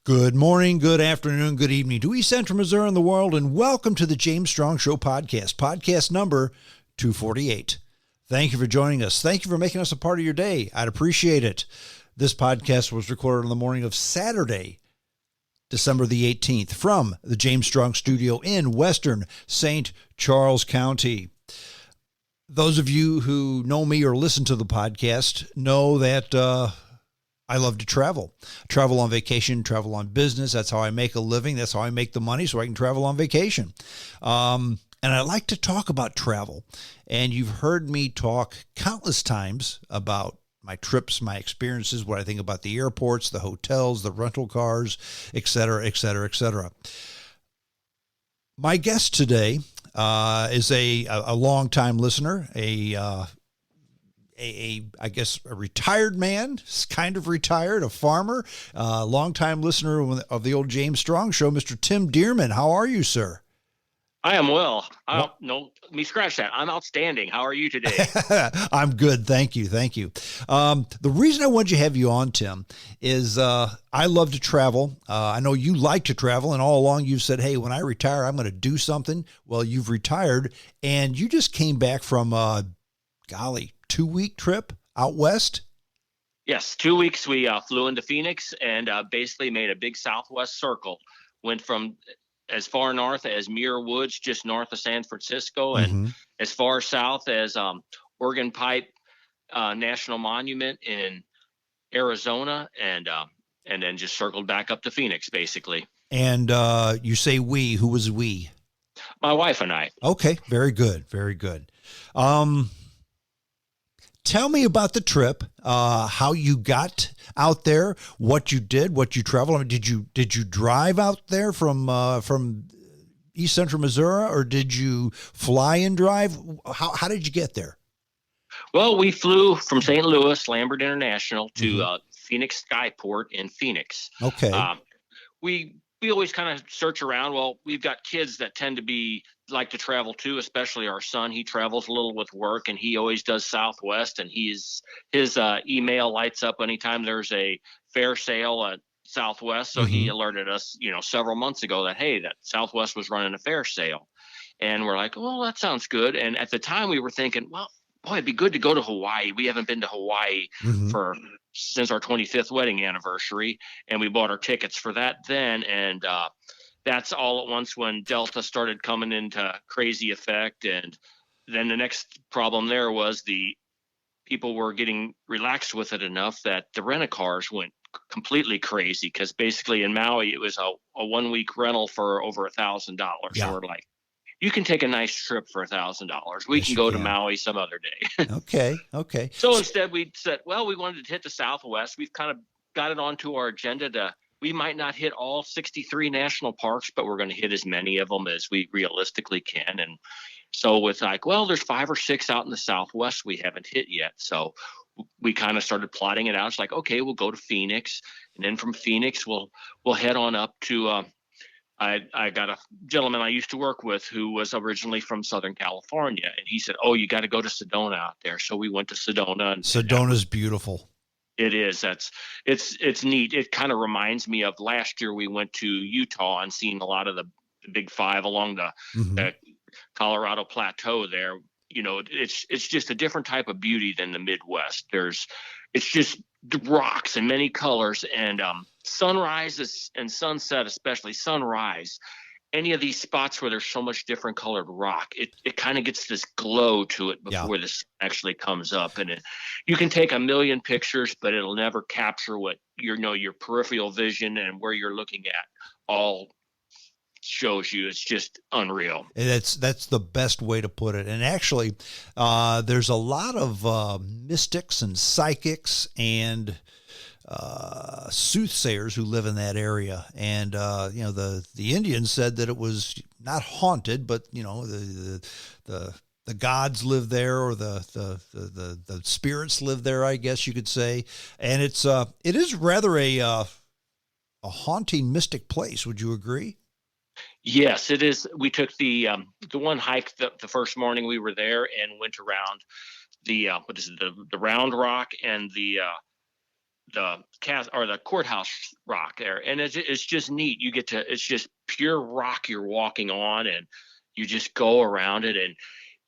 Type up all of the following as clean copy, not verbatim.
Good morning, good afternoon, good evening to East Central Missouri and the world, and welcome to the James Strong Show podcast number 248. Thank you for joining us. Thank you for making us a part of your day. I'd appreciate it. This podcast was recorded on the morning of Saturday, December the 18th, from the James Strong Studio in Western St. Charles County. Those of you who know me or listen to the podcast know that I love to travel on vacation, travel on business. That's how I make a living. That's how I make the money so I can travel on vacation. And I like to talk about travel. And you've heard me talk countless times about my trips, my experiences, what I think about the airports, the hotels, the rental cars, et cetera, et cetera, et cetera. My guest today is a longtime listener, I guess a retired man, kind of retired, a farmer, longtime listener of the old James Strong Show, Mr. Tim Diermann. How are you, sir? I am well. No, let me scratch that. I'm outstanding. How are you today? I'm good. Thank you. The reason I wanted to have you on, Tim, is I love to travel. I know you like to travel, and all along you've said, hey, when I retire, I'm going to do something. Well, you've retired, and you just came back from, 2-week trip out west? Yes, 2 weeks. We flew into Phoenix and basically made a big southwest circle. Went from as far north as Muir Woods, just north of San Francisco, and as far south as Oregon Pipe National Monument in Arizona, and then just circled back up to Phoenix, basically. And you say we. Who was we? My wife and I. Okay, very good, very good. Tell me about the trip, how you got out there, what you did, what you traveled. I mean, did you drive out there from East Central Missouri, or did you fly and drive? How did you get there? Well, we flew from St. Louis, Lambert International, to Phoenix Skyport in Phoenix. Okay. We always kind of search around. Well, we've got kids that tend to like to travel too, especially our son. He travels a little with work, and he always does Southwest, and his email lights up anytime there's a fare sale at Southwest. So he alerted us, several months ago that, hey, that Southwest was running a fare sale. And we're like, well, that sounds good. And at the time we were thinking, well, boy, it'd be good to go to Hawaii. We haven't been to Hawaii since our 25th wedding anniversary, and we bought our tickets for that then. And that's all at once when Delta started coming into crazy effect. And then the next problem there was the people were getting relaxed with it enough that the rent-a-cars went completely crazy, because basically in Maui, it was a 1 week rental for over $1,000. Yeah. So we're like, you can take a nice trip for $1,000. We can go to Maui some other day. Okay. So instead we said, well, we wanted to hit the Southwest. We've kind of got it onto our agenda we might not hit all 63 national parks, but we're going to hit as many of them as we realistically can. And so it's like, well, there's 5 or 6 out in the Southwest we haven't hit yet. So we kind of started plotting it out. It's like, okay, we'll go to Phoenix, and then from Phoenix, we'll head on up to, I got a gentleman I used to work with who was originally from Southern California, and he said, oh, you got to go to Sedona out there. So we went to Sedona. And Sedona's beautiful. It is. It's neat. It kind of reminds me of last year we went to Utah and seen a lot of the Big Five along the Colorado Plateau there. It's just a different type of beauty than the Midwest. It's just rocks in many colors, and sunrises and sunset, especially sunrise. Any of these spots where there's so much different colored rock, it kind of gets this glow to it before the sun actually comes up. And you can take a million pictures, but it'll never capture what your peripheral vision and where you're looking at all shows you. It's just unreal. That's the best way to put it. And actually, there's a lot of mystics and psychics and soothsayers who live in that area, and the Indians said that it was not haunted, but the gods live there, or the spirits live there, I guess you could say. And it is rather a haunting, mystic place. Would you agree? Yes, it is. We took the one hike the first morning we were there, and went around the Round Rock and the cast or the courthouse rock there, and it's just neat. It's just pure rock you're walking on, and you just go around it, and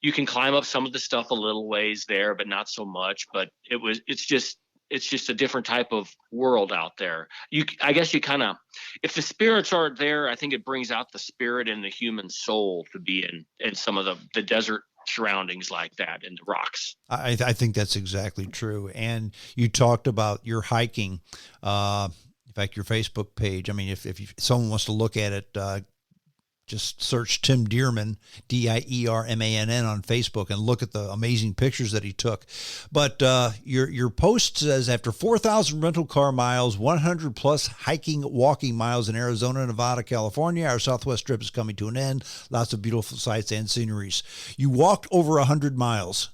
you can climb up some of the stuff a little ways there, but not so much. But it's just a different type of world out there. I guess you kind of, if the spirits aren't there, I think it brings out the spirit in the human soul to be in some of the desert surroundings like that in the rocks. I think that's exactly true. And you talked about your hiking. In fact, your Facebook page, I mean, if someone wants to look at it, just search Tim Diermann, Diermann on Facebook, and look at the amazing pictures that he took. But your post says, after 4,000 rental car miles, 100 plus hiking, walking miles in Arizona, Nevada, California, our Southwest trip is coming to an end. Lots of beautiful sights and sceneries. You walked over 100 miles.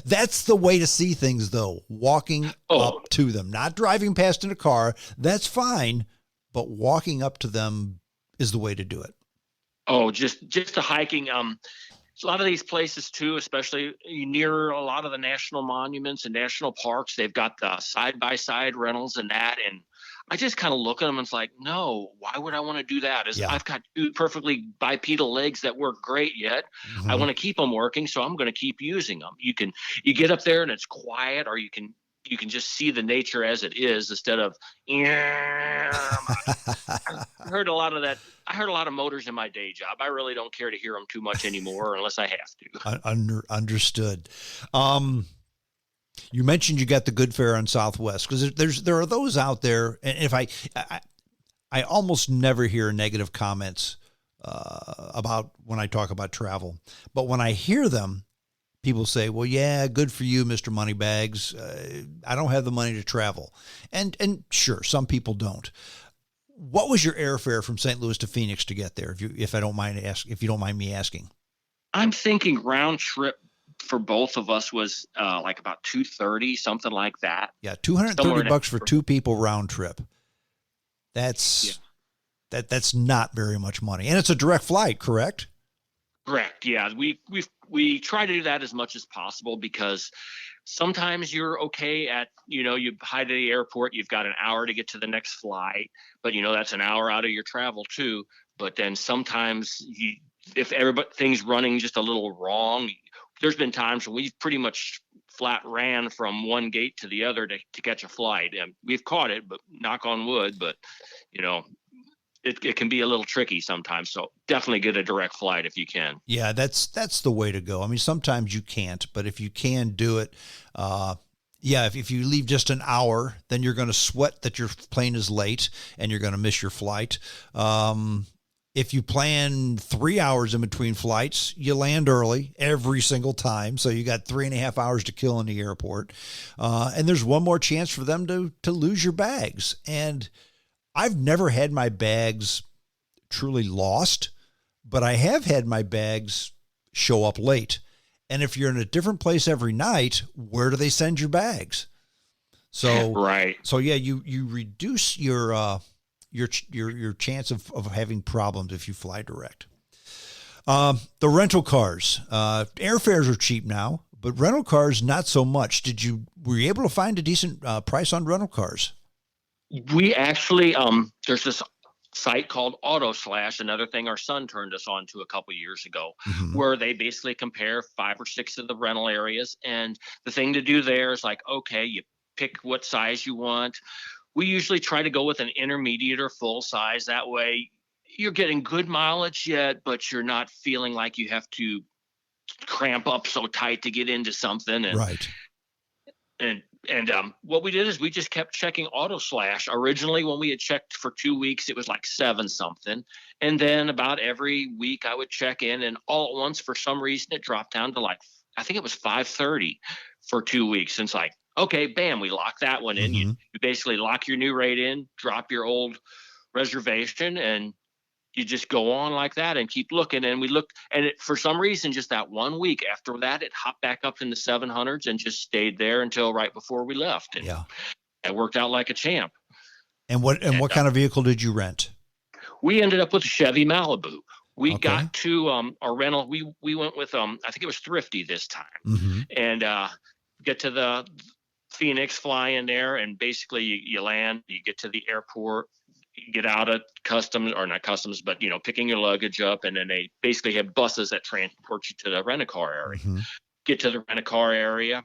That's the way to see things, though. Walking up to them, not driving past in a car. That's fine, but walking up to them is the way to do it. Oh, just the hiking. A lot of these places too, especially near a lot of the national monuments and national parks, they've got the side-by-side rentals and that. And I just kind of look at them and it's like, no, why would I want to do that? I've got two perfectly bipedal legs that work great yet. Mm-hmm. I want to keep them working, so I'm going to keep using them. You get up there and it's quiet, or you can just see the nature as it is instead of, I heard a lot of that. I heard a lot of motors in my day job. I really don't care to hear them too much anymore unless I have to. Understood. You mentioned you got the good fare on Southwest, because there are those out there. And if I almost never hear negative comments about when I talk about travel, but when I hear them, people say, well, yeah, good for you, Mr. Moneybags. I don't have the money to travel. And sure, some people don't. What was your airfare from St. Louis to Phoenix to get there, if you don't mind me asking? I'm thinking round trip for both of us was like about $230, something like that. Yeah, $230 for two people round trip. That's not very much money. And it's a direct flight, correct? Correct. Yeah, we try to do that as much as possible, because sometimes you're okay at, you hide at the airport, you've got an hour to get to the next flight, but that's an hour out of your travel too. But then sometimes if everything's running just a little wrong, there's been times when we've pretty much flat ran from one gate to the other to catch a flight, and we've caught it, but knock on wood, but it can be a little tricky sometimes. So definitely get a direct flight if you can. Yeah, that's the way to go. I mean, sometimes you can't, but if you can do it, if you leave just an hour, then you're going to sweat that your plane is late and you're going to miss your flight. If you plan 3 hours in between flights, you land early every single time. So you got 3.5 hours to kill in the airport. And there's one more chance for them to lose your bags. And I've never had my bags truly lost, but I have had my bags show up late. And if you're in a different place every night, where do they send your bags? So, right. So yeah, you reduce your chance of having problems if you fly direct. The rental cars, airfares are cheap now, but rental cars, not so much. Were you able to find a decent price on rental cars? We actually, there's this site called AutoSlash, another thing our son turned us on to a couple years ago, mm-hmm. where they basically compare 5 or 6 of the rental areas. And the thing to do there is like, okay, you pick what size you want. We usually try to go with an intermediate or full size. That way you're getting good mileage yet, but you're not feeling like you have to cramp up so tight to get into something. And, right. And what we did is we just kept checking AutoSlash. Originally, when we had checked for 2 weeks, it was like 7 something. And then about every week I would check in, and all at once, for some reason, it dropped down to like, I think it was 530 for 2 weeks. And it's like, okay, bam, we lock that one in. Mm-hmm. You basically lock your new rate in, drop your old reservation, and you just go on like that and keep looking. And we looked, and for some reason, just that 1 week after that, it hopped back up in the 700s and just stayed there until right before we left. And yeah, it worked out like a champ. And what kind of vehicle did you rent? We ended up with a Chevy Malibu. We got to our rental. We went with I think it was Thrifty this time, mm-hmm. and get to Phoenix, fly in there, and basically you land, you get to the airport, you get out of customs, or not customs, but picking your luggage up, and then they basically have buses that transport you to the rent-a-car area. Mm-hmm. Get to the rent-a-car area,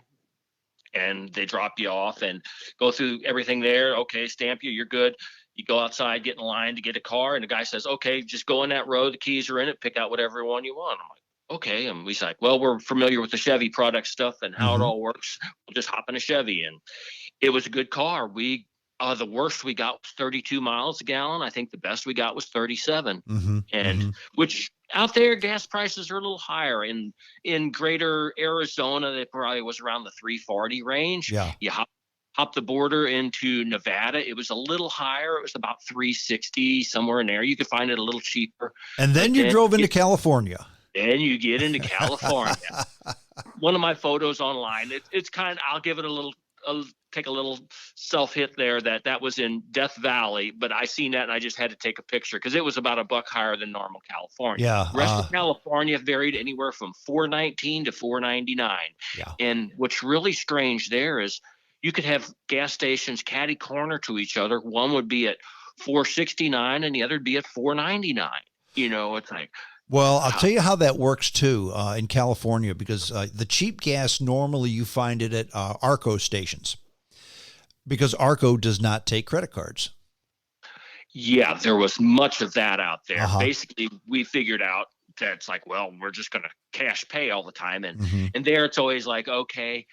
and they drop you off and go through everything there. Okay, stamp you, you're good. You go outside, get in line to get a car, and the guy says, okay, just go in that road, the keys are in it, pick out whatever one you want. I'm like, okay. And we're like, well, we're familiar with the Chevy product stuff and how it all works. We'll just hop in a Chevy. And it was a good car. The worst we got was 32 miles a gallon. I think the best we got was 37. Which out there, gas prices are a little higher. In greater Arizona, they probably was around the 340 range. Yeah. You hop the border into Nevada, it was a little higher. It was about 360, somewhere in there. You could find it a little cheaper. And then you drove into California. Then you get into California. One of my photos online, it's kind of, I'll give it take a little self-hit there that was in Death Valley, but I seen that and I just had to take a picture because it was about $1 higher than normal California. Yeah. The rest of California varied anywhere from $4.19 to $4.99. Yeah. And what's really strange there is you could have gas stations catty corner to each other. One would be at $4.69 and the other would be at $4.99. It's like, well, I'll tell you how that works too in California, because the cheap gas, normally you find it at ARCO stations, because ARCO does not take credit cards. Yeah, there was much of that out there. Basically, we figured out that it's like, well, we're just going to cash pay all the time. And there it's always like, okay,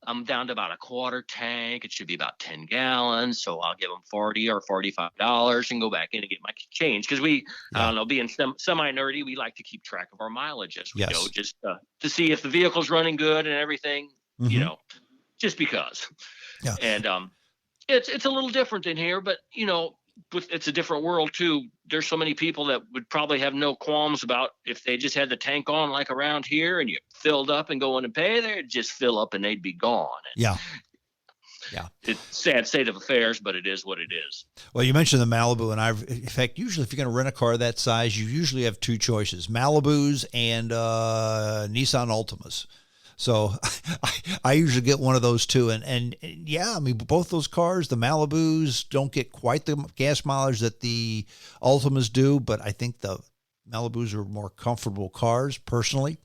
I'm down to about a quarter tank. It should be about 10 gallons. So I'll give them $40 or $45 and go back in and get my change. Because I don't know, being semi-nerdy, we like to keep track of our mileage as we go, just to see if the vehicle's running good and everything, just because. Yeah. And it's a little different in here, but, it's a different world too. There's so many people that would probably have no qualms about if they just had the tank on like around here and you filled up and go in and pay, they'd just fill up and they'd be gone. And yeah. It's a sad state of affairs, but it is what it is. Well, you mentioned the Malibu, and in fact, usually if you're going to rent a car that size, you usually have two choices: Malibus and Nissan Altimas. So I usually get one of those too. And yeah, I mean, both those cars, the Malibus don't get quite the gas mileage that the Altimas do, but I think the Malibus are more comfortable cars personally.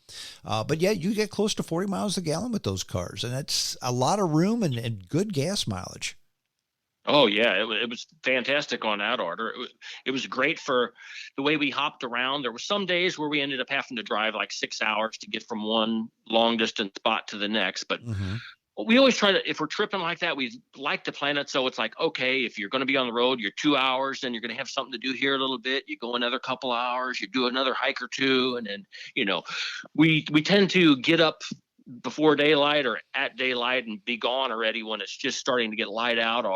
But yeah, you get close to 40 miles a gallon with those cars, and that's a lot of room and good gas mileage. Oh yeah, it was fantastic on that order. It was great for the way we hopped around. There were some days where we ended up having to drive like 6 hours to get from one long distance spot to the next. But we always try to, if we're tripping like that, we like to plan it so it's like, okay, if you're going to be on the road, you're 2 hours, then you're going to have something to do here a little bit. You go another couple hours, you do another hike or two, and then we tend to get up before daylight or at daylight and be gone already when it's just starting to get light out,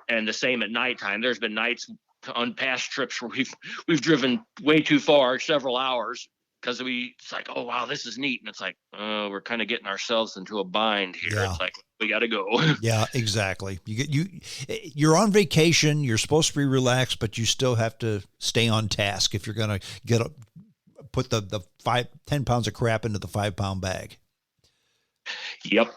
and the same at nighttime. There's been nights on past trips where we've driven way too far, several hours, because it's like, oh wow, this is neat, and it's like, oh, we're kind of getting ourselves into a bind here. Yeah. It's like, we got to go. Yeah, exactly. You're on vacation. You're supposed to be relaxed, but you still have to stay on task if you're going to put the 10 pounds of crap into the 5-pound bag. Yep.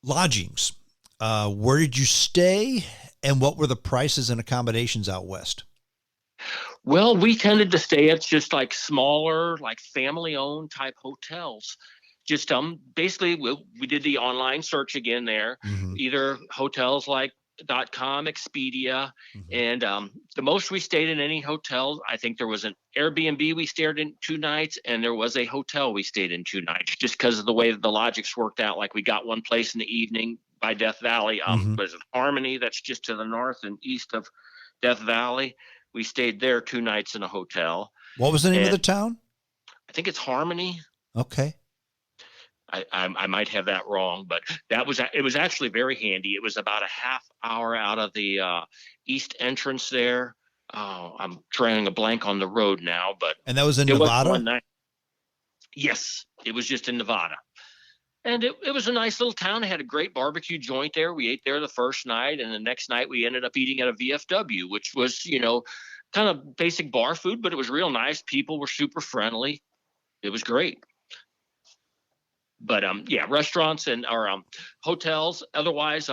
Lodgings. Where did you stay, and what were the prices and accommodations out west? Well, we tended to stay at just like smaller, like family-owned type hotels. Just basically, we did the online search again there, either hotels like .com, Expedia, and the most we stayed in any hotel, I think there was an Airbnb we stayed in 2 nights, and there was a hotel we stayed in 2 nights, just because of the way that the logics worked out. Like we got one place in the evening by Death Valley, was it Harmony, that's just to the north and east of Death Valley. We stayed there 2 nights in a hotel. What was the name of the town? I think it's Harmony. Okay. I might have that wrong, but it was actually very handy. It was about a half hour out of the east entrance there. Oh, I'm trying a blank on the road now, and that was in Nevada? Yes, it was just in Nevada. And it was a nice little town. It had a great barbecue joint there. We ate there the first night, and the next night we ended up eating at a VFW, which was, kind of basic bar food, but it was real nice. People were super friendly. It was great. But yeah, restaurants and or hotels. Otherwise,